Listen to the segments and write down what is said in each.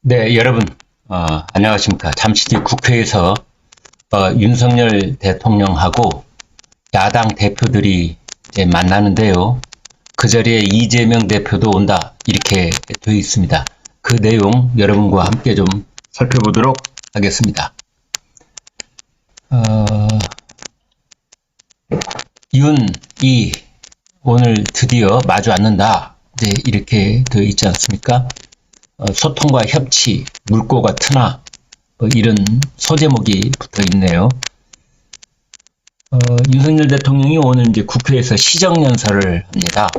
네, 여러분, 안녕하십니까. 잠시 뒤 국회에서 윤석열 대통령하고 야당 대표들이 이제 만나는데요. 그 자리에 이재명 대표도 온다. 이렇게 되어 있습니다. 그 내용 여러분과 함께 좀 살펴보도록 하겠습니다. 윤이 오늘 드디어 마주 앉는다. 이제 이렇게 되어 있지 않습니까? 소통과 협치, 물꼬가 트나 이런 소제목이 붙어 있네요. 윤석열 대통령이 오늘 이제 국회에서 시정연설을 합니다.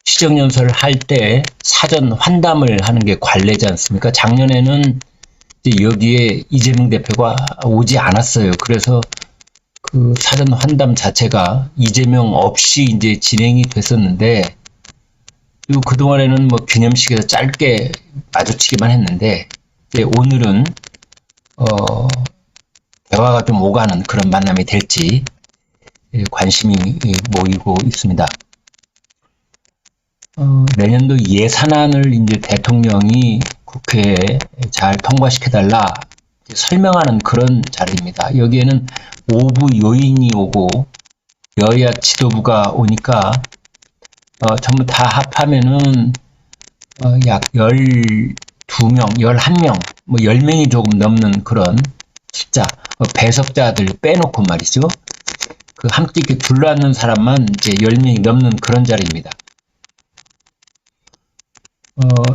시정연설을 할 때 사전 환담을 하는 게 관례지 않습니까? 작년에는 이제 여기에 이재명 대표가 오지 않았어요. 그래서 그 사전 환담 자체가 이재명 없이 이제 진행이 됐었는데, 그리고 그동안에는 뭐 기념식에서 짧게 마주치기만 했는데, 오늘은 대화가 좀 오가는 그런 만남이 될지 관심이 모이고 있습니다. 내년도 예산안을 이제 대통령이 국회에 잘 통과시켜달라 설명하는 그런 자리입니다. 여기에는 5부 요인이 오고 여야 지도부가 오니까 전부 다 합하면은 약 12명, 11명, 뭐 10명이 조금 넘는 그런 숫자, 배석자들 빼놓고 말이죠. 그 함께 이렇게 둘러앉는 사람만 이제 10명이 넘는 그런 자리입니다.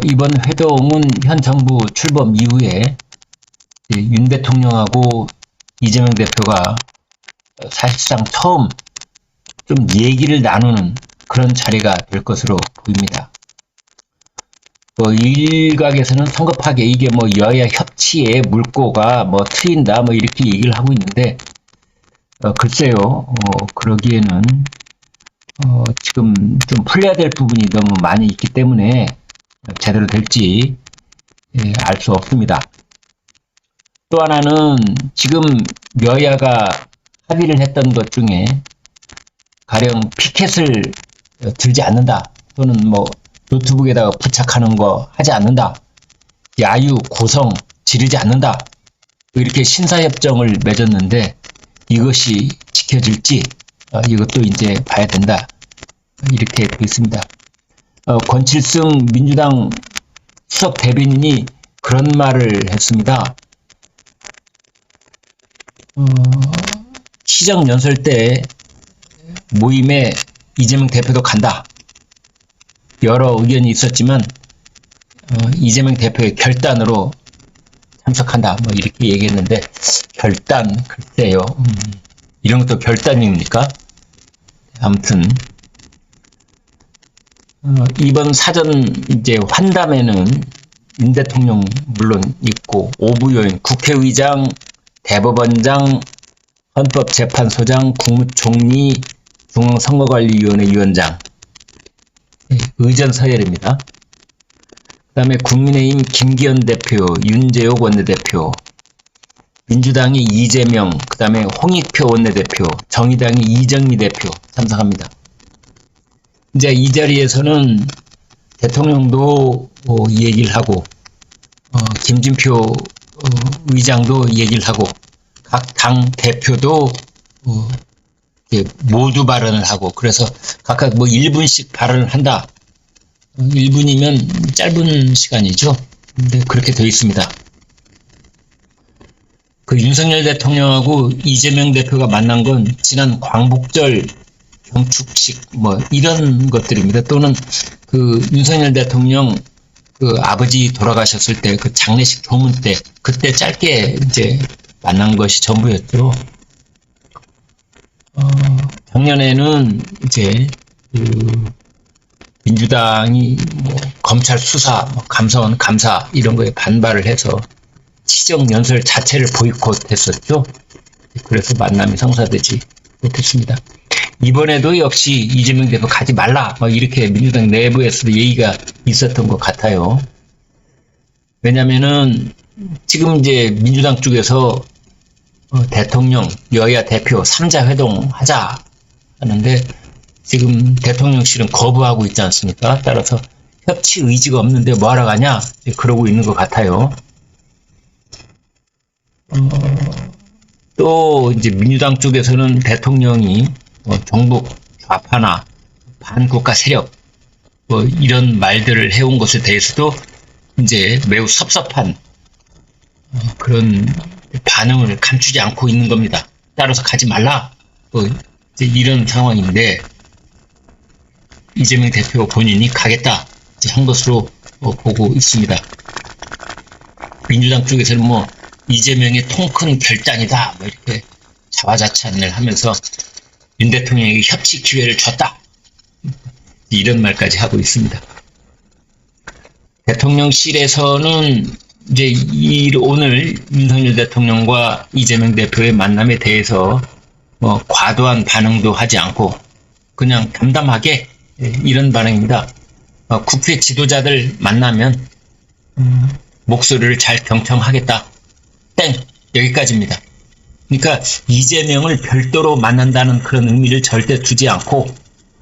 이번 회동은 현 정부 출범 이후에 윤 대통령하고 이재명 대표가 사실상 처음 좀 얘기를 나누는 그런 자리가 될 것으로 보입니다. 일각에서는 성급하게 이게 뭐 여야 협치의 물꼬가 뭐 트인다 뭐 이렇게 얘기를 하고 있는데, 글쎄요, 그러기에는 지금 좀 풀려야 될 부분이 너무 많이 있기 때문에 제대로 될지 알 수 없습니다. 또 하나는 지금 여야가 합의를 했던 것 중에 가령 피켓을 들지 않는다, 또는 뭐 노트북에다가 부착하는 거 하지 않는다, 야유, 고성 지르지 않는다, 이렇게 신사협정을 맺었는데 이것이 지켜질지 이것도 이제 봐야 된다, 이렇게 되어 있습니다. 권칠승 민주당 수석 대변인이 그런 말을 했습니다. 시정연설 때 모임에 이재명 대표도 간다. 여러 의견이 있었지만 이재명 대표의 결단으로 참석한다. 뭐 이렇게 얘기했는데, 결단, 글쎄요. 이런 것도 결단입니까? 아무튼 이번 사전 이제 환담에는 윤 대통령 물론 있고 5부 요인 국회의장, 대법원장, 헌법재판소장, 국무총리, 중앙선거관리위원회 위원장, 의전 서열입니다. 그 다음에 국민의힘 김기현 대표, 윤재욱 원내대표, 민주당이 이재명, 그 다음에 홍익표 원내대표, 정의당이 이정미 대표 참석합니다. 이제 이 자리에서는 대통령도 얘기를 하고, 김진표 의장도 얘기를 하고, 각 당 대표도 모두 발언을 하고, 그래서 각각 뭐 1분씩 발언을 한다. 1분이면 짧은 시간이죠. 근데 그렇게 되어 있습니다. 그 윤석열 대통령하고 이재명 대표가 만난 건 지난 광복절 경축식 뭐 이런 것들입니다. 또는 그 윤석열 대통령 그 아버지 돌아가셨을 때 그 장례식 조문 때 그때 짧게 이제 만난 것이 전부였죠. 작년에는 이제 그 민주당이 뭐 검찰 수사, 뭐 감사원 감사 이런 거에 반발을 해서 시정연설 자체를 보이콧했었죠. 그래서 만남이 성사되지 못했습니다. 이번에도 역시 이재명 대표 가지 말라, 뭐 이렇게 민주당 내부에서도 얘기가 있었던 것 같아요. 왜냐면은 지금 이제 민주당 쪽에서 대통령, 여야 대표 3자 회동 하자 하는데 지금 대통령실은 거부하고 있지 않습니까? 따라서 협치 의지가 없는데 뭐하러 가냐? 그러고 있는 것 같아요. 또 이제 민주당 쪽에서는 대통령이 정부 좌파나 반국가 세력 이런 말들을 해온 것에 대해서도 이제 매우 섭섭한 그런 반응을 감추지 않고 있는 겁니다. 따라서 가지 말라. 이제 이런 상황인데 이재명 대표 본인이 가겠다 한 것으로 보고 있습니다. 민주당 쪽에서는 뭐 이재명의 통큰 결단이다 이렇게 자화자찬을 하면서 윤 대통령에게 협치 기회를 줬다 이런 말까지 하고 있습니다. 대통령실에서는 이제 오늘 윤석열 대통령과 이재명 대표의 만남에 대해서 과도한 반응도 하지 않고 그냥 담담하게 이런 반응입니다. 국회 지도자들 만나면 목소리를 잘 경청하겠다. 땡! 여기까지입니다. 그러니까 이재명을 별도로 만난다는 그런 의미를 절대 두지 않고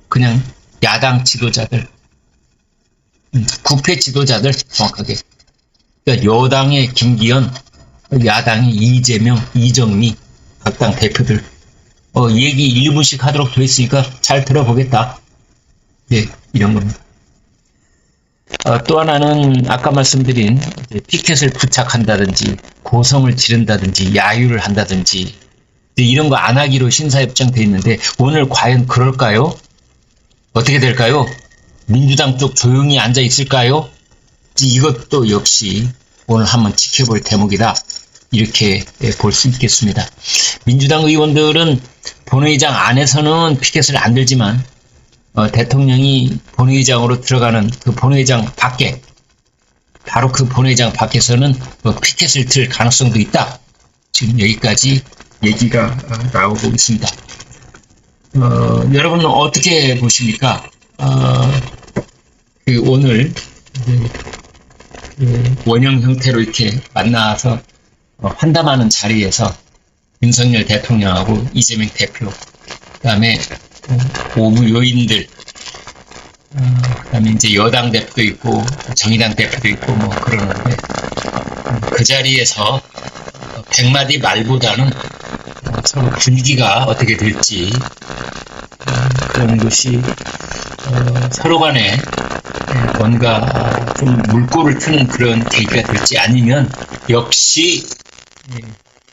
그냥 야당 지도자들, 국회 지도자들 정확하게 그러니까 여당의 김기현, 야당의 이재명, 이정미 각 당 대표들 얘기 1분씩 하도록 돼 있으니까 잘 들어보겠다. 네, 이런 겁니다. 또 하나는 아까 말씀드린 피켓을 부착한다든지 고성을 지른다든지 야유를 한다든지 이런 거 안 하기로 신사협정 돼 있는데 오늘 과연 그럴까요? 어떻게 될까요? 민주당 쪽 조용히 앉아 있을까요? 이것도 역시 오늘 한번 지켜볼 대목이다. 이렇게 볼 수 있겠습니다. 민주당 의원들은 본회의장 안에서는 피켓을 안 들지만 대통령이 본회의장으로 들어가는 그 본회의장 밖에 바로 그 본회의장 밖에서는 피켓을 들 가능성도 있다. 지금 여기까지 얘기가 나오고 있습니다. 여러분은 어떻게 보십니까? 오늘 원형 형태로 이렇게 만나서 환담하는 자리에서 윤석열 대통령하고 이재명 대표 그다음에 오부 요인들 그다음에 이제 여당 대표도 있고 정의당 대표도 있고 뭐 그러는데 그 자리에서 100마디 말보다는 서로 분위기가 어떻게 될지 그런 것이 서로 간에 뭔가 좀 물꼬를 트는 그런 계기가 될지 아니면 역시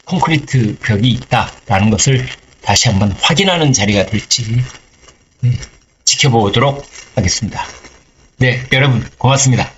콘크리트 벽이 있다라는 것을 다시 한번 확인하는 자리가 될지 지켜보도록 하겠습니다. 네, 여러분 고맙습니다.